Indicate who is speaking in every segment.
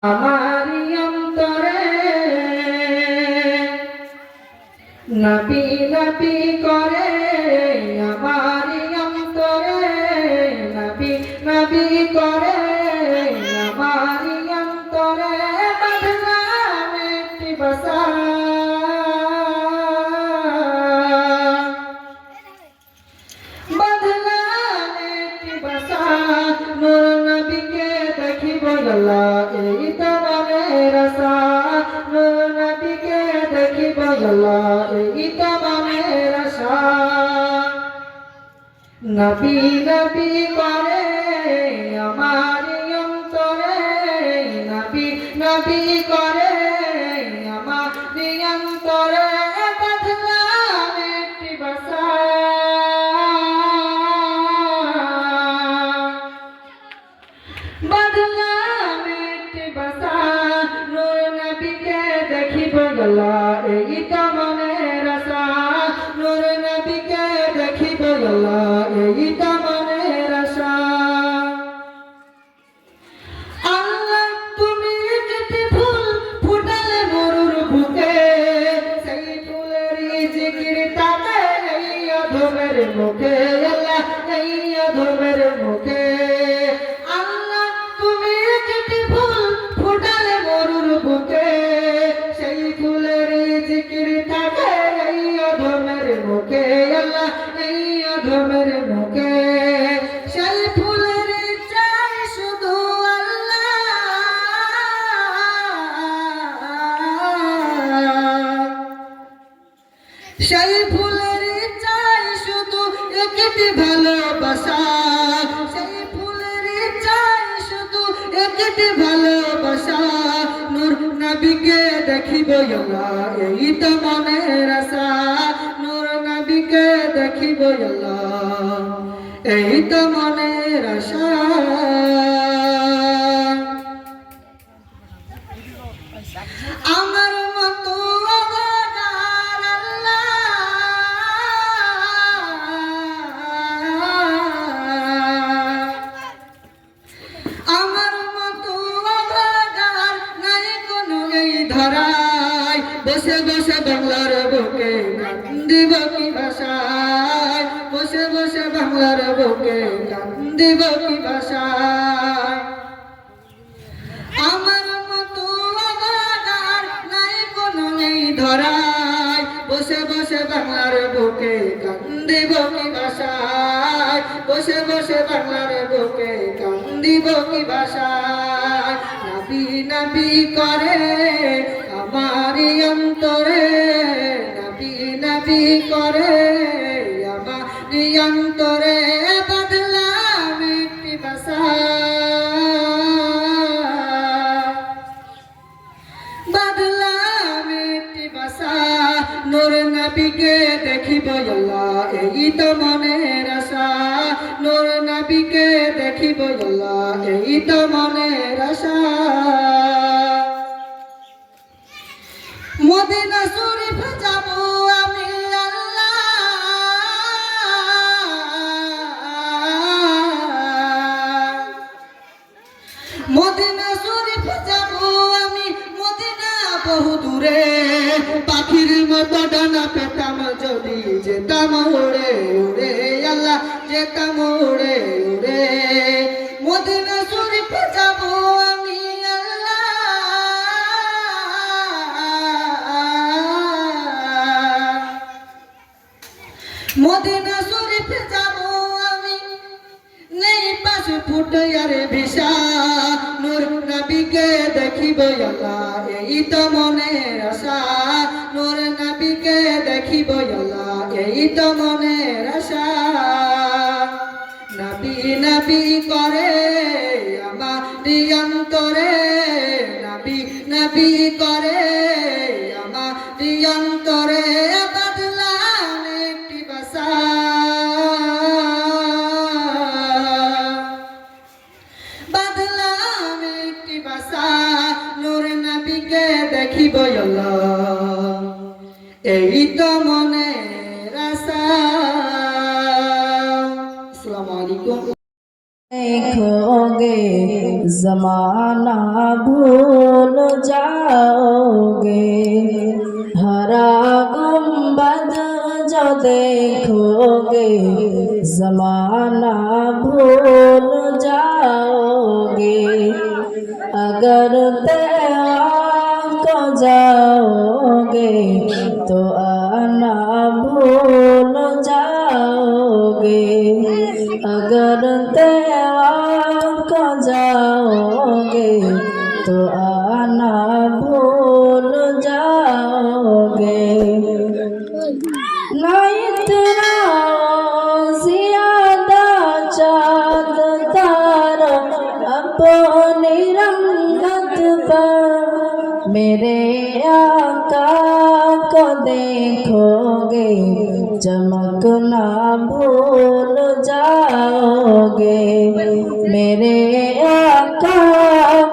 Speaker 1: আমারি অন্তরে নবী নবী করে, আমারি অন্তরে নবী নবী করে, আমারি অন্তরে বদনাম একটি বসা, বদনাম একটি বসা। নূর নবীকে দেখিব আল্লাহ, এই তো মনের আশা। নূর নবীকে দেখিব আল্লাহ, এই তো মনের আশা। নবী নবী করে আমারি অন্তরে, নবী নবী করে আমারি অন্তরে বদনাম একটি বসা, বদনাম একটি বসা। নূর নবীকে দেখিব আল্লাহ, এই তো মনের আশা। নূর নবীকে দেখিব আল্লাহ, এই তো মনের আশা। আল্লাহ তুমি একটি ফুল ফুটালে মরুর বুকে, সেই ফুলেরই জিকির তাকে এই অধমের মুখে, আল্লাহ এই অধমের মুখে। আল্লাহ তুমি একটি ফুল ফুটালে মরুর বুকে, সেই ফুলেরই জিকির তাকে এই অধমের মুখে, আল্লাহ এই অধমের মুখে। সেই ফুলের চাই শুধু সেই ফুলের চাই শুধু একটি ভালোবাসা, সেই ফুলের চাই শুধু একটি ভালোবাসা। নূর নবীকে দেখিব আল্লাহ, এই তো মনের আশা। নূর নবীকে দেখিব আল্লাহ, এই তো মনের আশা। আমার মতো আমার মতো অভাগার নাই কোনো এই ধরায়, বসে বসে বাংলার বুকে কান্দিব কি ভাষায়, বসে বসে বাংলার বুকে কান্দিব কি ভাষায়। আমার মতো অভাগার নাই কোনো এই ধরায়, বসে বসে বাংলার বুকে কান্দিব কি ভাষায়, বসে বসে বাংলার বুকে কান্দিব কি ভাষায়। নবী নবী করে আমারি অন্তরে, নবী নবী করে আমারি অন্তরে বদলাম একটি ভাষা, বদলাম একটি ভাষা। নূর নবীকে দেখিব আল্লাহ, এই তো মনের আশা। নূর নবীকে দেখিব আল্লাহ, এই তো মনের আশা। মদিনা শরীফ যাব আমি আল্লাহ, মদিনা শরীফ যাব আমি, মদিনা বহু দূরে। পাখির মতো ডানা পেতাম যদি যেতাম উড়ে উড়ে, আল্লাহ যেতাম উড়ে উড়ে। মদিনা শরীফ যাব আমি আল্লাহ, মদিনা শরীফ যাব আমি, নেই পাশে ফুটে আর ভিসা। নূর নবীকে দেখিব আল্লাহ, এই তো মনের আশা। নূর নবীকে দেখিব আল্লাহ, এই তো মনের আশা। নবী নবী করে আমারি অন্তরে, নবী নবী করে আমারি অন্তরে বদলাম একটি ভাষা, বদলাম একটি ভাষা। নূর নবীকে দেখিব আল্লাহ, এই তো মনের আশা। আসসালামু আলাইকুম।
Speaker 2: देखोगे जमाना भूल जाओगे। हरा गुंबद जो देखोगे जमाना भूल जाओगे। अगर तैयार को जाओगे तो आना भूल जाओगे। अगर तैयार को जाओगे तो आना भूल जाओगे। ना इतना ज्यादा चाँद तारा अपनी रंगत पर मेरे आका को देखोगे चमकना भूल जाओगे। मेरे आका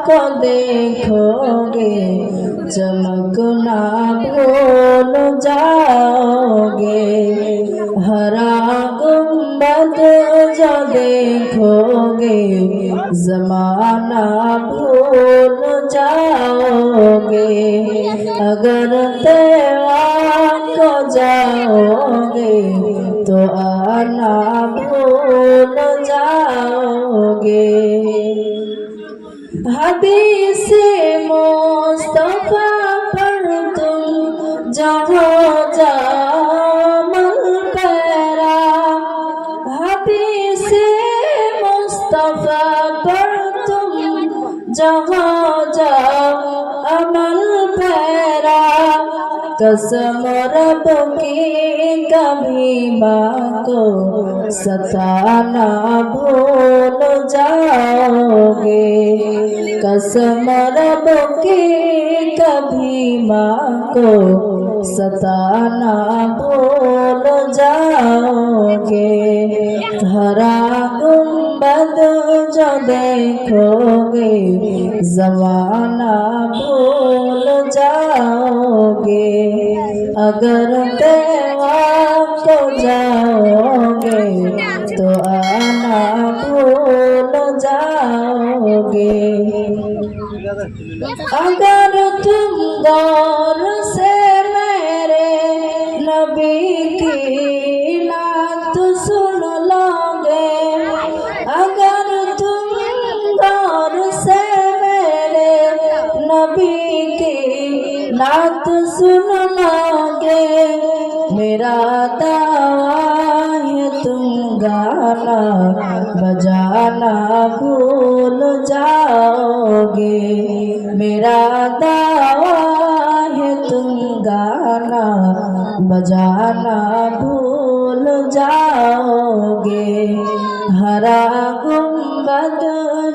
Speaker 2: को देखोगे चमकना भूल जाओगे। हरा गुंबद जो देखोगे जमाना भूल जाओगे। अगर तैयार को जाओगे तो आना भूल जाओगे। हदीस मुस्तफा पर तुम जहाँ जामल पैरा। हदीस मुस्तफा पर तुम जहाँ जाओ अमल पैरा। कसम रब की कभी माँ को सताना भूल जाओगे। कसम रब की कभी माँ को सताना भूल जाओगे। हरा गुंबद जो देखोगे जमाना भूल जाओगे। अगर तैयार को जाओगे तो आना भूल जाओगे। अगर तुम गौर से मेरे नबी की नात सुन लोगे। अगर तुम गौर से मेरे नबी की नात सुन लोगे। मेरा दावा है तुम गाना बजाना भूल जाओगे। मेरा दावा है तुम गाना बजाना भूल जाओगे। हरा गुंबद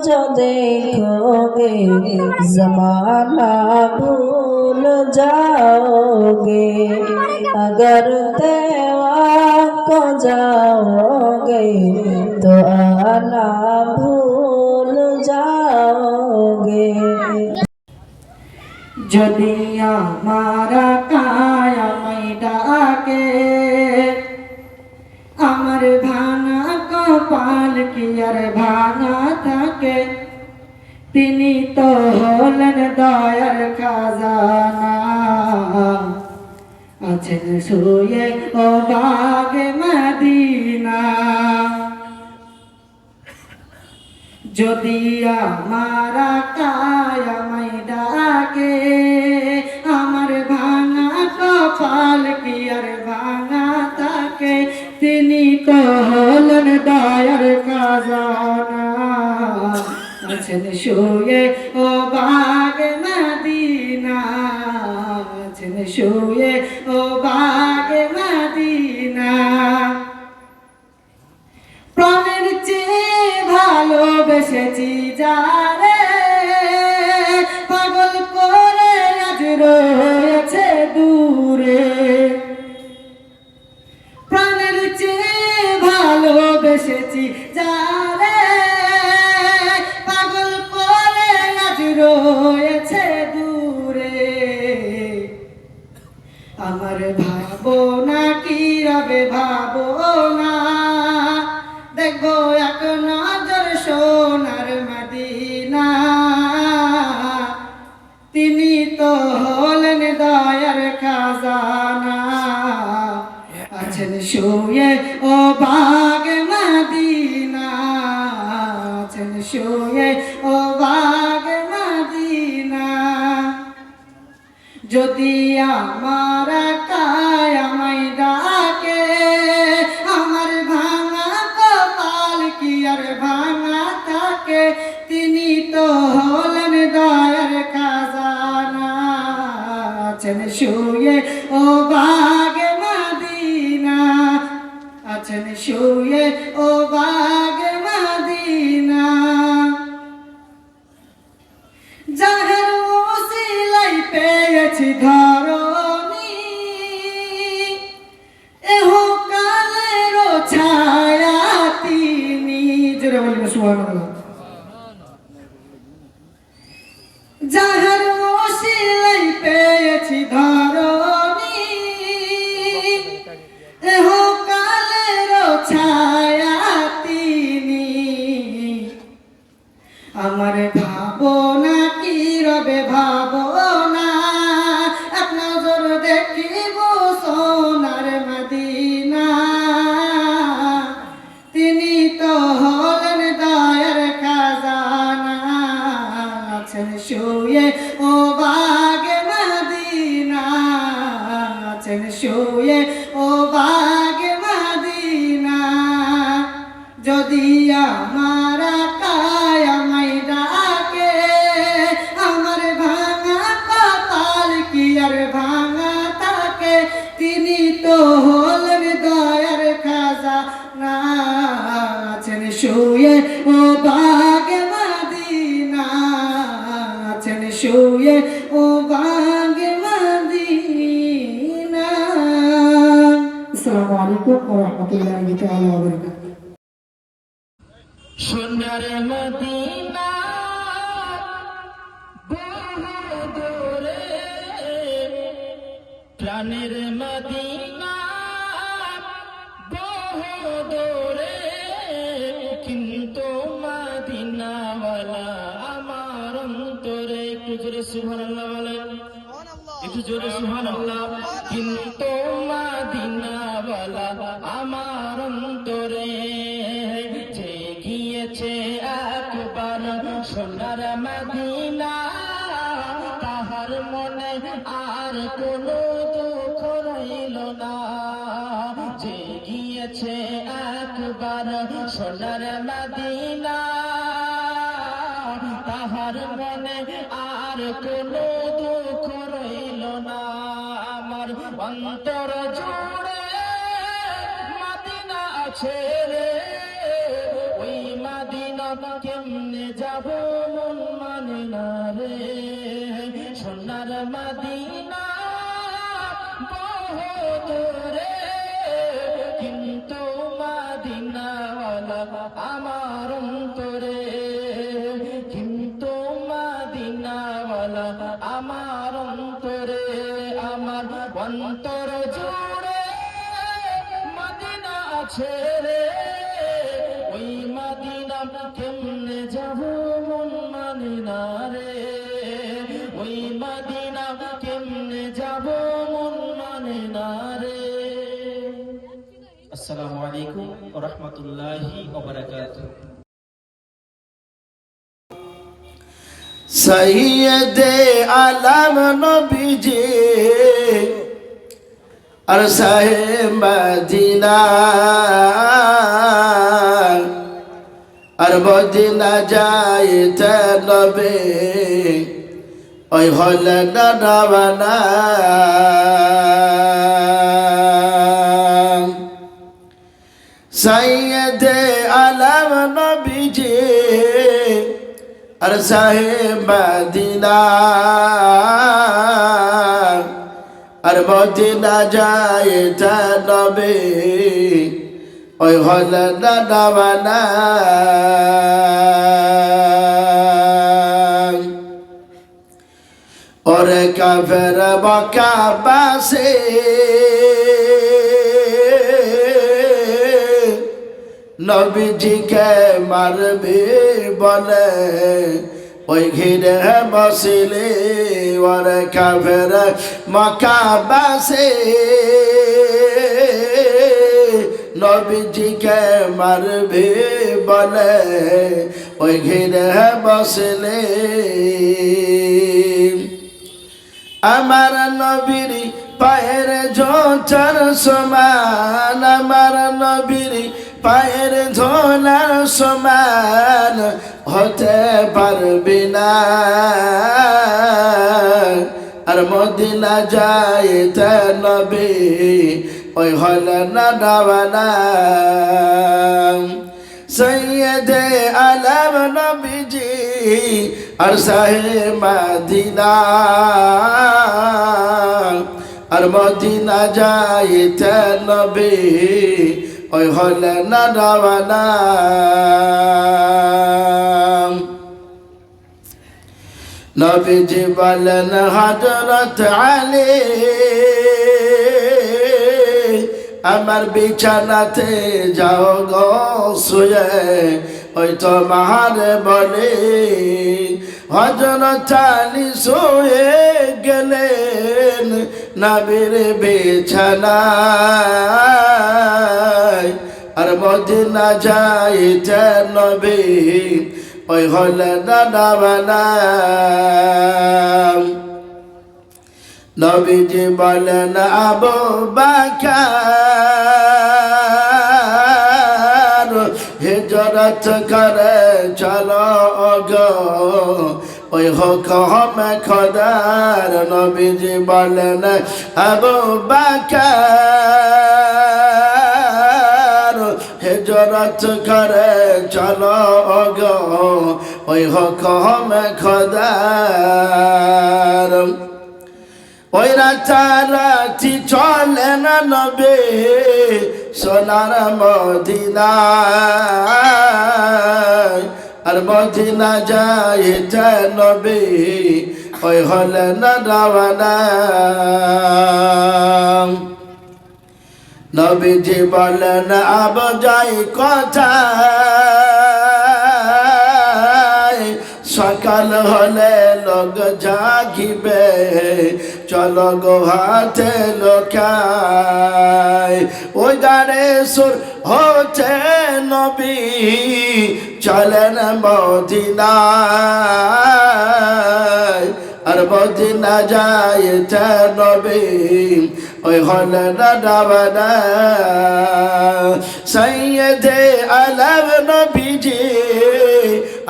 Speaker 2: जो देखोगे जमाना भूल जाओगे। अगर तैयार को जाओगे तो आना भूल जाओगे।
Speaker 1: যদি আমার কায়ামাই ডাকে আমার ভাঙা কপাল কি আর ভাঙা থাকে। তিনি তো হলেন দয়ার খাজানা আছেন শুয়ে ও বাগে মদিনা। যদি আমার কায়ামাই ডাকে আমার ভাঙা কপাল কি আর ভাঙা থাকে। তিনি তো হলেন দয়ার খাজানা আছেন শুয়ে ও বাগে মদিনা। আছেন শুয়ে ও বাগে মদিনা। প্রাণের চেয়ে ভালোবেসেছি যারে পাগল করে আজ রয়েছে দূরে। প্রাণের চেয়ে ভালোবেসেছি যারে পাগল করে আজ রয়েছে দূরে। আমার ভাবনা কি রবে ভাবনা দেখবো এক নজর সোনার মদিনা। তিনি তো হলেন দয়ার খাজানা আছেন শুয়ে ও বাগে মদিনা আছেন শুয়ে ও বাগে মদিনা যদি আমার কায় আমায় ডাকে আমার ভাঙা কপাল কি আর ভাঙা থাকে তিনি তো হলেন দয়ার খাজানা আছেন শুয়ে ও বাগে মদিনা আছেন শুয়ে ও বাগে মদিনা যাহার ওসিলাই পেয়েছি ধরণী এহ কালের ছায়া তিনি জোরে বলবেন সুবহানাল্লাহ যাহার ওসিলাই পেয়েছি ধরণী এহ কালের ছায়া তিনি আমার ভাবনা কি রবে ভাবনা এক নজর দেখিব সোনার মদিনা তিনি তো হলেন দয়ার খাজানা আছেন শুয়ে ও বাগে মদিনা আছেন শুয়ে ও বাগে মদিনা যদি আমার কায় আমায় ডাকে আমার ভাঙা কপাল কি আর ভাঙা থাকে তিনি তো হলেন দয়ার খাজানা আছেন শুয়ে ও বাগে মদিনা আছেন শুয়ে ও বাগে মদিনা আসসালামু আলাইকুম ওয়া রাহমাতুল্লাহি তাআলা ওয়া বারাকাতুহু
Speaker 3: সোনার মদিনা বহু দূরে প্রাণের মদিনা বহু দূরে কিন্তু মদিনাওয়ালা আমার অন্তরে একটু জোরে সুবহানাল্লাহ বলেন একটু জোরে সুবহানাল্লাহ কিন্তু মদিনাওয়ালা আমার অন্তরে একবার সোনার মদিনা তাহার মনে আর কোনো দুঃখ রইল না যে গিয়েছে একবার সোনার মদিনা তাহার মনে আর কোনো দুঃখ রইল না আমার অন্তর জুড়ে মদিনা আছে রে কেমনে যাব মন মানে না রে সোনার মদিনা বহু দূরে কিন্তু মদিনাওয়ালা আমার অন্তরে কিন্তু মদিনাওয়ালা আমার অন্তরে আমার অন্তর জুড়ে মদিনা আছে রে ওই মদিনা কেমনে যাব মন মানে না রে ওই মদিনা কেমনে যাব মন মানে না রে আসসালামু আলাইকুম ওয়া রাহমাতুল্লাহি ওয়া বারাকাতুহু
Speaker 4: সৈয়দে আলম নবীজি আর সাহেব মদিনা আর মদিনা যাইতে নবে ওই হলেন রওনা সৈয়দে আলম নবীজি আর সাহেব মদিনা আর মদিনা যাইতে নবে ওই হলেন রওনা ওরে কাফের মক্কা বাসে নবীজিকে মারবে বলে ওই ঘিরে বসিলে ওরে কাফের মক্কাবাসী নবীজিকে মারবে বলে ওই ঘিরে বসলে আমার নবীর পায়ের ঝোঁচার সমান আমার নবীর পায়ের ঝোলার সমান হতে পারবি না আর মদিনা যাইতে নবী ওই হলে না দাওয়ানা সৈয়দে আলম নবীজি আর সাহে মদিনা আর মদিনা যাইতে নবী ওই হলে না দাওয়ানা নবীজি বলেন হযরত আলী আমার বিছানাতে যাও গো শুয়ে ওই তোমার বলে হযরত আলী শুয়ে গেলেন নবীর বিছানায় আর মদিনা যাইতে নবী ওই হলে না দাওয়ানা নবীজি বলেন আবু বকর হিজরত করে চলো গো ওই হুকুম খোদার নবীজি বলেন আবু বকর হিজরত করে চলো গো ওই হুকুম খোদার ওই রাতারাতি চলে না নবী সোনার মদিনায় আর মদিনা যাইতে নবী ওই হলে না দাওয়ানা নবীজি বলেন আব যাই কোথায় সকাল হলে লোক জাগিবে চলো গো হাতে লোকায় ওই গানে সুর হচ্ছে নবী চলেন মদিনায় আর মদিনা যাইতে নবী ওই হলে না দাওয়ানা সৈয়দে আলম নবীজি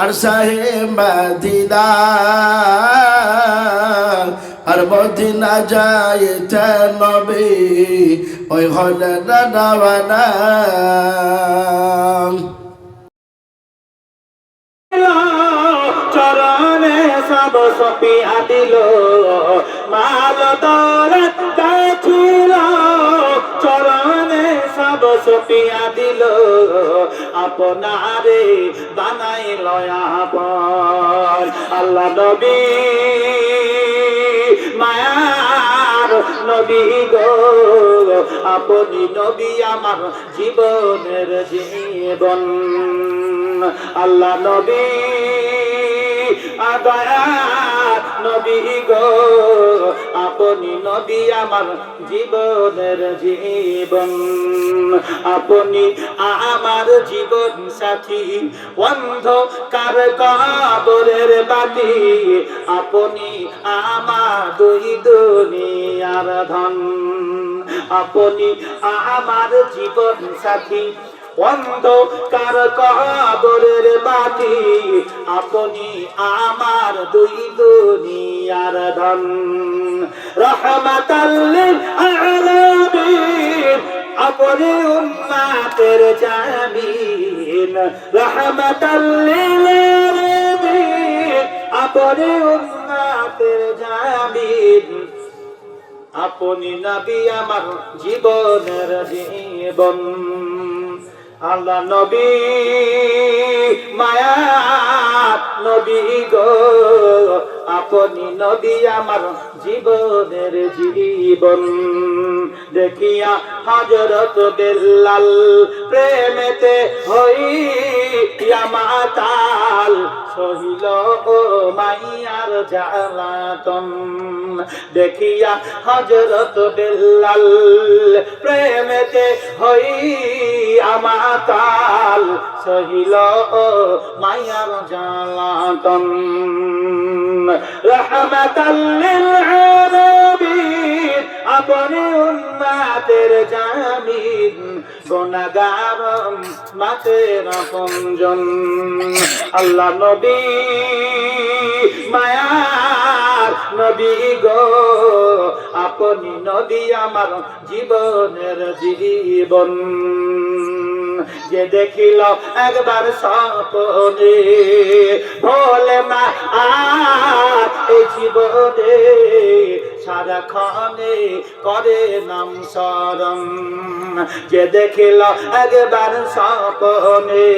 Speaker 4: আর সাহে মদিনা আর মদিনা যাইতে নবী ওই হলে না দাওয়ানা
Speaker 5: চরণে সব সপিয়া দিল মাল দৌলত ছিল চরণে সব সপিয়া দিল আপনারে বানাইল আপন আল্লাহ নবী মায়ার নবী গো আপনি নবী আমার জীবনের জীবন আল্লাহ নবী দয়ার নবী গো আপনি নবী আমার জীবনের জীবন আপনি আমার জীবন সাথী অন্ধকার কবরের বাতি আপনি আমার দুই দুনিয়ার ধন আপনি আমার জীবন সাথী অন্ধকার কবরের বাতি আপনি আমার দুই দুনিয়ার ধন রহমাতাল লিল আলামিন আপনি উম্মতের জামিন রহমাতাল লিল আলামিন আপনি উম্মতের জামিন আপনি নবী আমার জীবনের জীবন আল্লাহ নবী মায়া নবী গো আপনি নবী আমার জীবনের জীবন। দেখিয়া হযরত বেলাল প্রেমেতে হইয়া মাতাল, সহিল ও মাইয়ার জ্বালাতন। দেখিয়া হযরত বেলাল প্রেমেতে হইয়া মাতাল, সহিল ও মাইয়ার জ্বালাতন। রহমাতাল লিল আলামিন আপনি উম্মতের জামিন, গুনাহগার উম্মতের আপনজন। আল্লাহ নবী মায়ার নবী গো, আপনি নবী আমার জীবনের জীবন। যে দেখিল একবার স্বপ্নে ভোলে মা আর এই জীবনে, সারাক্ষণে করে নাম স্মরণ। যে দেখিল একবার স্বপ্নে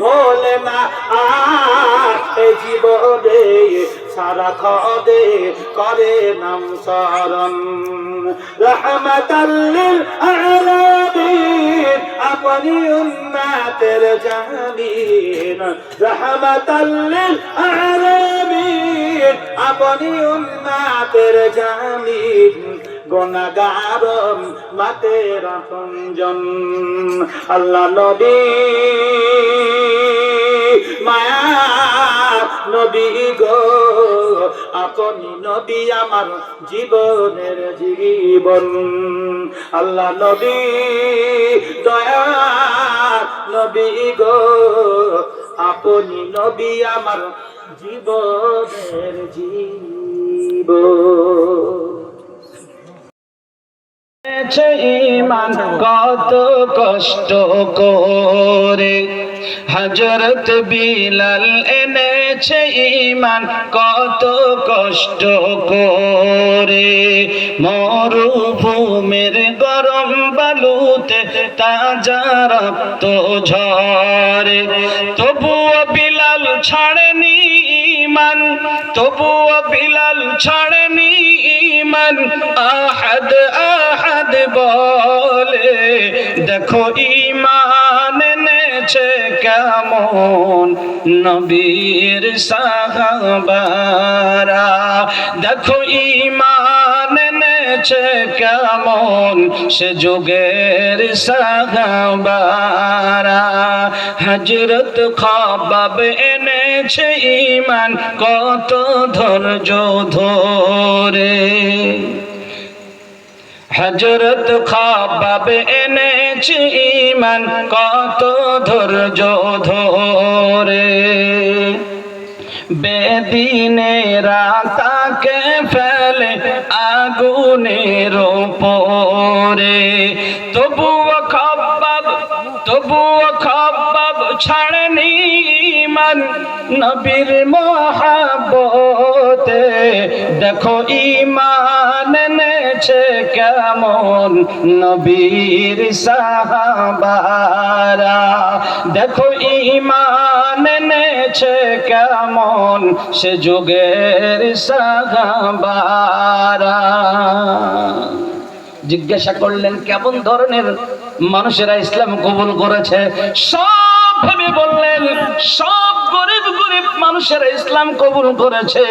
Speaker 5: ভোলে মা আর এই জীবনে, সারাক্ষণে করে নাম স্মরণ। রহমাতাল লিল আলামিন আপনি উম্মতের জামিন। রহমাতাল লিল আলামিন আপনি উম্মতের জামিন, গুনাহগার উম্মতের আপনজন। আল্লাহ নবী মায়া নবী গো, আপনি নবী আমার জীবনের জীবন। আল্লাহ নবী দয়া নবী গো, আপনি নবী আমার জীবনের জীবন। ঈমান কত কষ্ট করে হযরত বিলাল এনেছে ঈমান কত কষ্ট করে। মরুভূমির গরম বালুতে তাজা রক্ত ঝরে, তবুও বিলাল ছাড়েনি ঈমান, তবুও বিলাল ছাড়েনি ঈমান। আহাদ আহাদ বলে দেখো ঈমান এনেছে কেমন নবীর সাহাবারা, দেখো ঈমান এনেছে কেমন সে যুগের সাহাবারা। হযরত খাবাব এনেছে ঈমান কত ধৈর্য ধরে, হযরত খাবাব এনেছে ঈমান কত ধৈর্য ধরে। বেদিনেরা তাকে ফেলে আগুনের উপরে, তবুও খাবাব ছাড়েনি ঈমান নবীর মহব্বতে। দেখো ঈমান এনেছে কেমন নবীর সাহাবারা, দেখো ঈমান এনেছে কেমন সে যুগের সাহাবারা। জিজ্ঞাসা করলেন কেমন ধরনের মানুষেরা ইসলাম কবুল করেছে? সব ভেবে বললেন সব গরিব গরিব মানুষেরা ইসলাম কবুল করেছে।